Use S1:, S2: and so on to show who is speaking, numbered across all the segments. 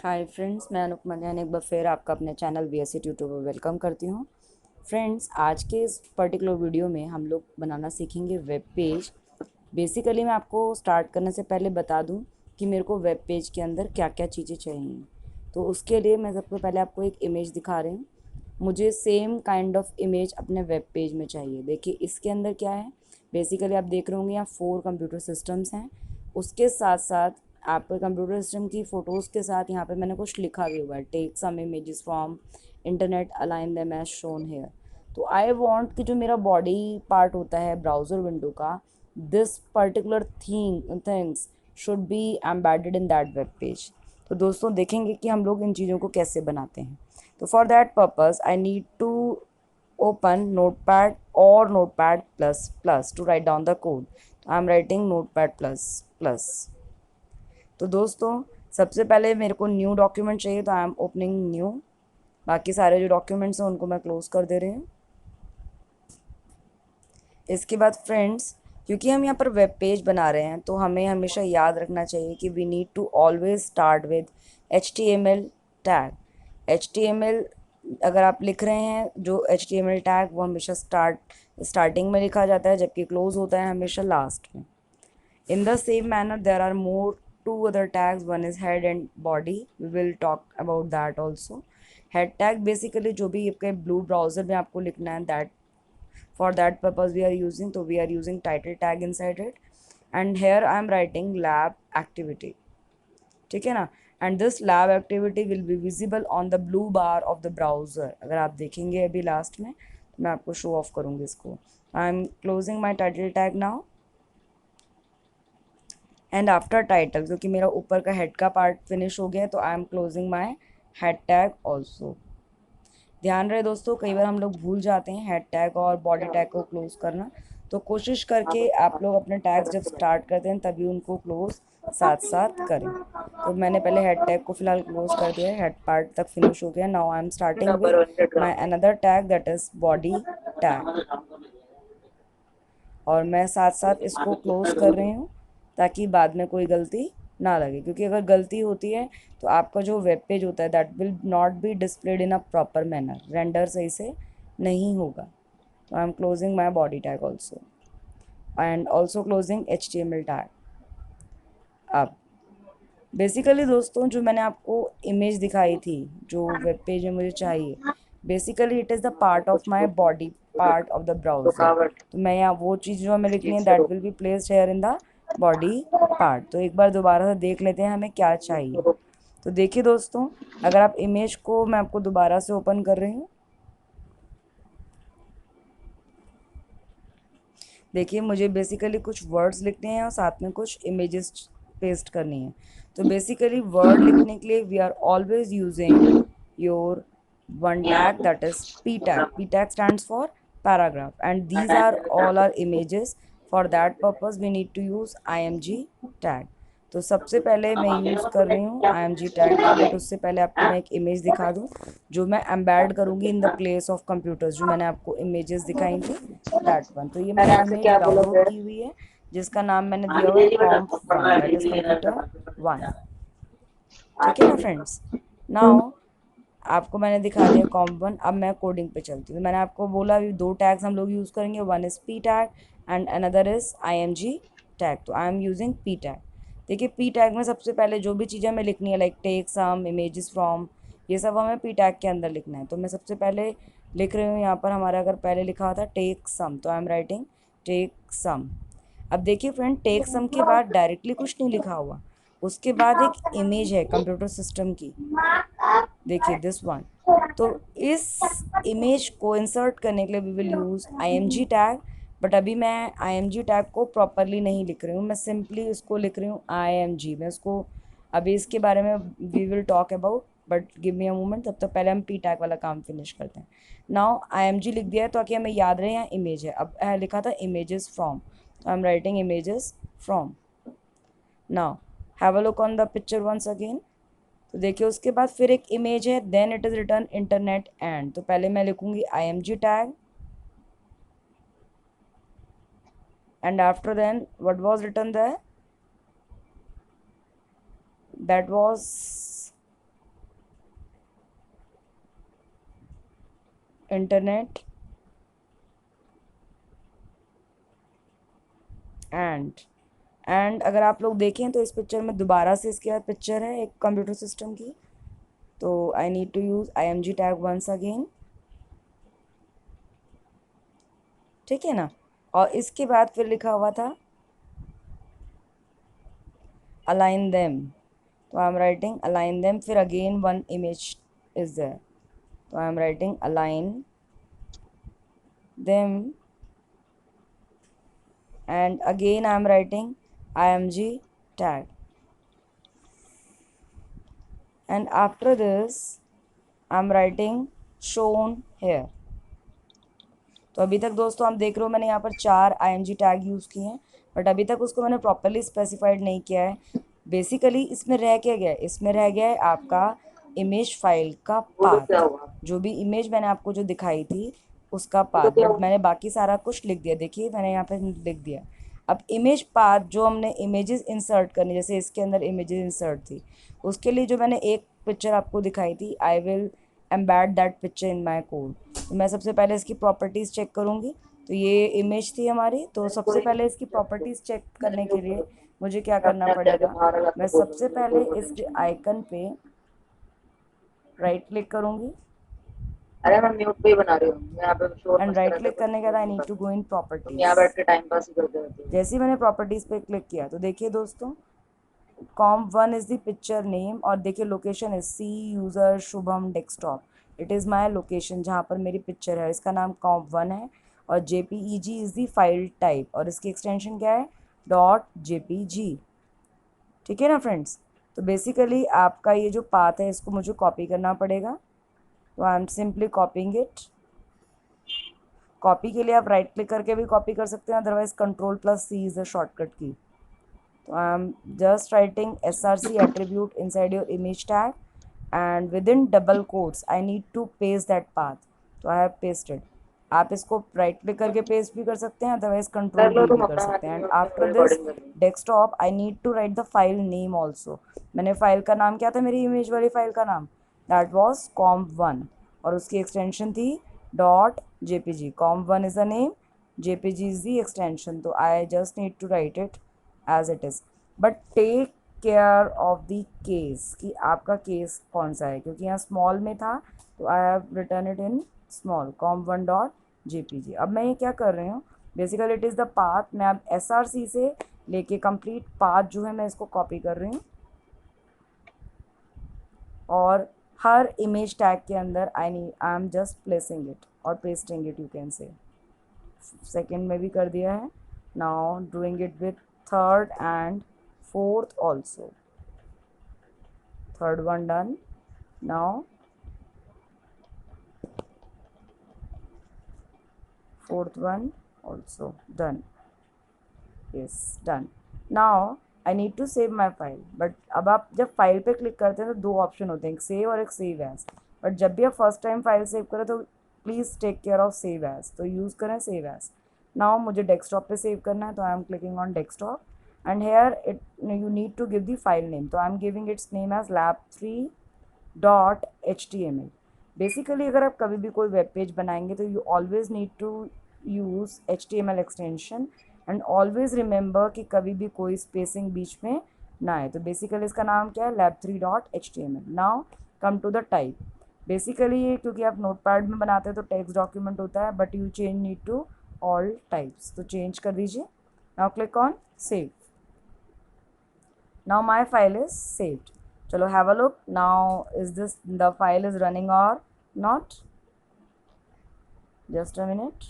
S1: Hi friends, मैं अनुपमा जैन एक बार फिर आपका अपने चैनल BSc ट्यूटर पर वेलकम करती हूँ। फ्रेंड्स, आज के इस पर्टिकुलर वीडियो में हम लोग बनाना सीखेंगे वेब पेज। बेसिकली मैं आपको स्टार्ट करने से पहले बता दूँ कि मेरे को वेब पेज के अंदर क्या क्या चीज़ें चाहिए। तो उसके लिए मैं सबसे पहले आपको एक इमेज दिखा रही हूँ। मुझे सेम काइंड ऑफ इमेज अपने वेब पेज में चाहिए। देखिए इसके अंदर क्या है। बेसिकली आप देख रहे होंगे यहाँ 4 कंप्यूटर सिस्टम्स हैं। उसके साथ साथ एप्पल कंप्यूटर सिस्टम की फ़ोटोज़ के साथ यहाँ पे मैंने कुछ लिखा भी हुआ है, take some images from internet align them as shown here. तो आई वांट कि जो मेरा बॉडी पार्ट होता है ब्राउज़र विंडो का, this particular things should be embedded in that web page. तो दोस्तों देखेंगे कि हम लोग इन चीज़ों को कैसे बनाते हैं। तो for that purpose I need to open notepad or notepad plus plus to write down the code. I am writing notepad plus plus. तो दोस्तों सबसे पहले मेरे को न्यू डॉक्यूमेंट चाहिए, तो आई एम ओपनिंग न्यू। बाकी सारे जो डॉक्यूमेंट्स हैं उनको मैं क्लोज कर दे रही हूँ। इसके बाद फ्रेंड्स, क्योंकि हम यहाँ पर वेब पेज बना रहे हैं तो हमें हमेशा याद रखना चाहिए कि we need to always start with HTML tag. HTML अगर आप लिख रहे हैं, जो HTML टैग वो हमेशा स्टार्टिंग में लिखा जाता है, जबकि क्लोज होता है हमेशा लास्ट में। In the same manner, there are more two other tags. One is head and body. We will talk about that also. Head tag basically जो भी आपके blue browser में आपको लिखना है, that for that purpose we are using. तो we are using title tag inside it. And here I am writing lab activity. ठीक है ना। And this lab activity will be visible on the blue bar of the browser. अगर आप देखेंगे अभी last में तो मैं आपको शो ऑफ करूँगी इसको। I am closing my title tag now. And after title, क्योंकि मेरा ऊपर का हेड का पार्ट फिनिश हो गया है, तो I am closing my head tag also. ध्यान रहे दोस्तों, कई बार हम लोग भूल जाते हैं हेड टैग और बॉडी टैग को क्लोज करना। तो कोशिश करके आप लोग अपने टैग्स जब स्टार्ट करते हैं तभी उनको क्लोज साथ साथ करें। तो मैंने पहले हेड टैग को फिलहाल क्लोज कर दिया है, हेड पार्ट तक फिनिश हो गया। Now I am starting with my another tag that is body tag, और मैं साथ साथ इसको क्लोज कर रही हूँ ताकि बाद में कोई गलती ना लगे। क्योंकि अगर गलती होती है तो आपका जो वेब पेज होता है that will not be displayed in a proper manner, render सही से नहीं होगा। तो I am closing my body tag also and also closing HTML tag. अब बेसिकली दोस्तों, जो मैंने आपको इमेज दिखाई थी जो वेब पेज में मुझे चाहिए, basically it is the part of my body part of the browser. तो मैं यहाँ वो चीज़ जो हमें लिखनी है that will be placed here in the body part. तो एक बार दोबारा से देख लेते हैं हमें क्या चाहिए। तो देखिए दोस्तों, अगर आप इमेज को, मैं आपको दोबारा से ओपन कर रही हूँ। देखिए मुझे बेसिकली कुछ वर्ड्स लिखने हैं और साथ में कुछ इमेजेस पेस्ट करनी है। तो बेसिकली वर्ड लिखने के लिए we are always using your one tag that is P tag. P tag stands for paragraph and these are all our images. For that purpose we need to use IMG tag. तो सबसे पहले मैं use कर रही हूँ IMG tag का, but उससे पहले आपको मैं एक इमेज दिखा दूँ जो मैं एम्बेड करूँगी in the place of computers. जो मैंने आपको इमेजेस दिखाई थी दैट वन। तो ये मैंने इमेज डाउनलोड की हुई है जिसका नाम मैंने दिया हुआ है comp1, दैट इज़ कंप्यूटर 1। ठीक है ना फ्रेंड्स। नाउ आपको मैंने दिखा दिया comp1। अब मैं कोडिंग पे चलती हूँ। मैंने आपको बोला अभी दो टैग्स हम लोग यूज़ करेंगे, one is P tag and another is IMG tag. तो I am using P tag. देखिए P टैग में सबसे पहले जो भी चीज़ें हमें लिखनी है like take some images from, ये सब हमें P टैग के अंदर लिखना है। तो मैं सबसे पहले लिख रही हूँ यहाँ पर, हमारा अगर पहले लिखा हुआ था टेक सम, तो I am writing take some. अब देखिए फ्रेंड, टेक सम के बाद डायरेक्टली कुछ नहीं लिखा हुआ, उसके बाद एक इमेज है कंप्यूटर सिस्टम की, देखिए दिस वन। तो इस इमेज को इंसर्ट करने के लिए we will use IMG tag. But अभी मैं IMG टैग को प्रॉपरली नहीं लिख रही हूँ, मैं सिंपली इसको लिख रही हूँ IMG। मैं इसको अभी इसके बारे में we will talk about, but give me a moment. तब तक पहले हम P टैग वाला काम फिनिश करते हैं। नाउ IMG लिख दिया है ताकि हमें याद रहे यहाँ इमेज है। अब लिखा था इमेजेस फ्रॉम, तो I am writing images from. Now have a look on the picture once again. तो देखिए उसके बाद फिर एक इमेज है, then it is return internet and. तो पहले मैं लिखूंगी IMG tag and after then what was return there, that was internet and अगर आप लोग देखें तो इस पिक्चर में दोबारा से इसके बाद पिक्चर है एक कंप्यूटर सिस्टम की, तो I need to use img tag once again, ठीक है ना। और इसके बाद फिर लिखा हुआ था अलाइन देम, तो I am writing align them, फिर again one image is there, तो I am writing align them and again I am writing img tag, and after this I am writing shown here। तो अभी तक दोस्तों हम देख रहे हो मैंने यहाँ पर 4 img टैग यूज़ किए हैं, बट अभी तक उसको मैंने प्रॉपरली स्पेसिफाइड नहीं किया है। बेसिकली इसमें रह क्या गया है, इसमें रह गया है आपका इमेज फाइल का पाथ, जो भी इमेज मैंने आपको जो दिखाई थी उसका पाथ, बट मैंने बाकी सारा कुछ लिख दिया। देखिए मैंने यहाँ पे लिख दिया। अब इमेज पाथ जो हमने इमेजेस इंसर्ट करनी, जैसे इसके अंदर इमेजेस इंसर्ट थी, उसके लिए जो मैंने एक पिक्चर आपको दिखाई थी, I will embed that picture in my code. तो मैं सबसे पहले इसकी प्रॉपर्टीज़ चेक करूँगी। तो ये इमेज थी हमारी, तो सबसे पहले इसकी प्रॉपर्टीज़ चेक करने के लिए मुझे क्या करना पड़ेगा, मैं सबसे पहले इस आइकन पे राइट क्लिक करूँगी,
S2: अरे मैं म्यूट पे ही बना रही हूँ, मैं यहाँ पे शोर
S1: एंड
S2: मस्त
S1: राइट
S2: रहता
S1: क्लिक
S2: है,
S1: करने के बाद आई नीड
S2: बस
S1: टू गो इन
S2: तुम
S1: प्रॉपर्टीज़।
S2: यहाँ बैठ के टाइम पास ही करते रहते हो।
S1: जैसे ही मैंने प्रॉपर्टीज़ पे क्लिक किया तो देखिए दोस्तों, com1 is the picture name, और देखिए location is C user Shubham desktop, it is my location जहाँ पर मेरी पिक्चर है, इसका नाम com1 है। और jpeg is the file type, और इसकी एक्सटेंशन क्या है, .jpg, ठीक है ना फ्रेंड्स। तो बेसिकली आपका ये जो पाथ है इसको मुझे कॉपी करना पड़ेगा, तो I M simply कॉपिंग it. Copy के लिए आप राइट क्लिक करके भी कॉपी कर सकते हैं, otherwise Ctrl+C is the shortcut की। So I'm just writing src attribute inside your image tag, and within double quotes I need to paste that path, तो I have pasted। आप इसको right click करके paste भी कर सकते हैं, otherwise
S2: कर
S1: कंट्रोल
S2: लो
S1: वी
S2: तुम
S1: भी कर
S2: अपना,
S1: सकते
S2: मैं
S1: हैं। एंड
S2: म्यूट में
S1: आफ्टर दिस
S2: रिकॉर्डिंग कर रही हूँ।
S1: Desktop I need to write the file name also. मैंने फाइल का नाम क्या था, मेरी इमेज वाली फाइल का नाम, दैट वॉज com1, और उसकी एक्सटेंशन थी .jpg। com1 is the name, jpg is the extension, तो I just need to write it as it is. But take care of the case, कि आपका केस कौन सा है, क्योंकि यहाँ स्मॉल में था तो I have return it in small com1.jpg। अब मैं ये क्या कर रही हूँ, basically it is the path, मैं अब src से लेके कंप्लीट पाथ जो है मैं इसको कॉपी कर रही हूँ, और हर इमेज टैग के अंदर I am just placing it और pasting it, you can say. Second में भी कर दिया है, now doing it with third and fourth also, third one done, now fourth one also done, yes done। now I need to save my file, but अब आप जब file पे click करते हैं तो दो ऑप्शन होते हैं, एक सेव और एक सेव एज, बट जब भी आप फर्स्ट टाइम फाइल सेव करें तो please take care of save as, तो यूज़ करें सेव एज। नाउ मुझे डेस्कटॉप पे सेव करना है, तो I am clicking on desktop, and here it you need to give the file name, तो I am giving its name as lab3.html। Basically अगर आप कभी भी कोई वेब पेज बनाएंगे तो you always need to use HTML extension, and always remember कि कभी भी कोई स्पेसिंग बीच में ना आए। तो बेसिकली इसका नाम क्या है, lab3.html। Now come to the type. Basically ये क्योंकि आप नोटपैड में बनाते हैं तो टेक्स्ट डॉक्यूमेंट होता है, but you change need to all types, तो चेंज कर दीजिए। Now click on save. now my file is saved, chalo have a look now, is this the file is running or not, just a minute।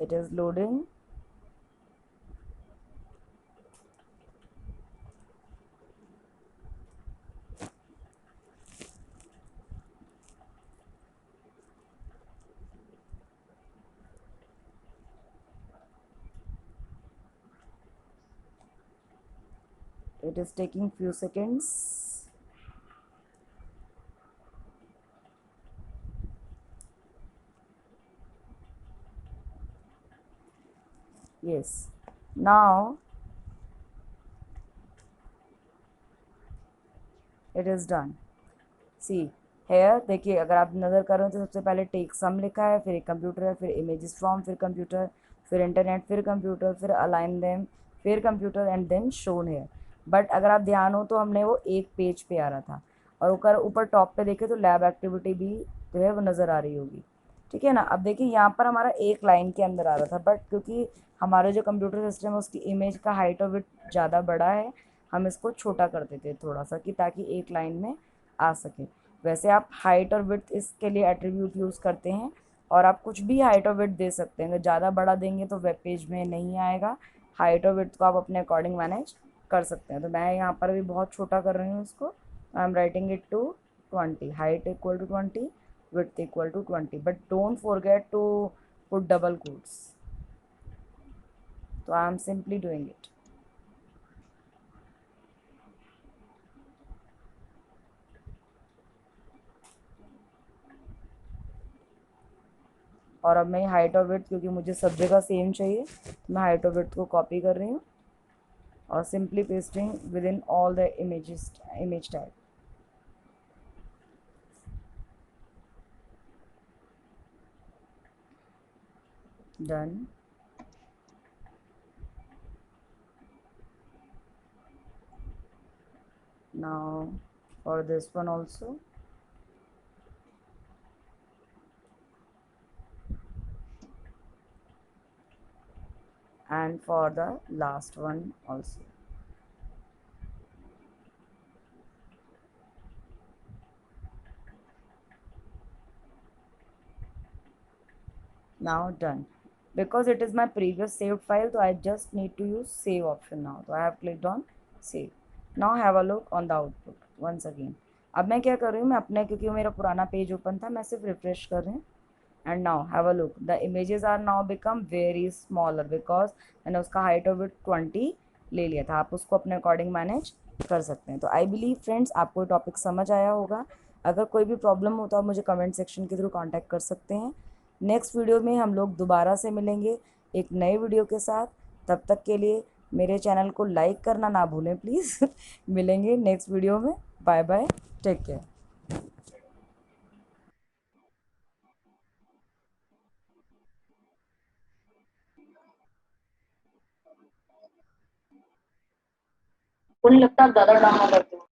S1: it is loading। it is taking few seconds। yes, now it is done. See here देखिए, अगर आप नज़र कर रहे हो तो सबसे पहले टेक सम लिखा है, फिर एक कंप्यूटर है, फिर इमेजेस फ्रॉम, फिर कंप्यूटर, फिर इंटरनेट, फिर कंप्यूटर, फिर अलाइन देम, फिर computer and then shown here. But अगर आप ध्यान हो तो हमने वो एक पेज पे आ रहा था, और ऊपर ऊपर टॉप पे देखे तो लैब एक्टिविटी भी जो है वो नज़र आ रही होगी। ठीक है ना। अब देखिए यहाँ पर हमारा एक लाइन के अंदर आ रहा था, बट क्योंकि हमारा जो कंप्यूटर सिस्टम है उसकी इमेज का हाइट और विड्थ ज़्यादा बड़ा है, हम इसको छोटा कर देते थोड़ा सा कि ताकि एक लाइन में आ सके। वैसे आप हाइट और विड्थ इसके लिए एट्रीब्यूट यूज़ करते हैं, और आप कुछ भी हाइट और विड्थ दे सकते हैं। अगर ज़्यादा बड़ा देंगे तो वेब पेज में नहीं आएगा। हाइट और विड्थ को आप अपने अकॉर्डिंग मैनेज कर सकते हैं। तो मैं यहाँ पर भी बहुत छोटा कर रही हूँ इसको। I am writing it to 20, height equal to 20, width equal to 20, but don't forget to put double quotes. So I am simply doing it. और अब मैं हाइट और विड्थ, क्योंकि मुझे सब जगह सेम चाहिए, तो मैं हाइट और विड्थ को कॉपी कर रही हूँ और simply pasting with in all the images, image tag. Done. Now for this one also, and for the last one also. Now done. Because it is my previous saved file, so I just need to use save option now. So I have clicked on save. Now have a look on the output once again. अब मैं क्या कर रही हूँ, मैं अपने, क्योंकि मेरा पुराना पेज ओपन था, मैं सिर्फ रिफ्रेश कर रही हूँ। And now have a look, the images are now become very smaller because मैंने उसका हाइट और विड्थ 20 ले लिया था। आप उसको अपने अकॉर्डिंग मैनेज कर सकते हैं। तो आई बिलीव फ्रेंड्स आपको टॉपिक समझ आया होगा। अगर कोई भी प्रॉब्लम हो तो आप मुझे कमेंट सेक्शन के थ्रू कांटेक्ट कर सकते हैं। नेक्स्ट वीडियो में हम लोग दोबारा से मिलेंगे एक नए वीडियो के साथ। तब तक के लिए मेरे चैनल को लाइक करना ना भूलें प्लीज़। मिलेंगे नेक्स्ट वीडियो में। Bye bye, take care.
S2: उन्हें लगता है ज्यादा ड्रामा करते हो।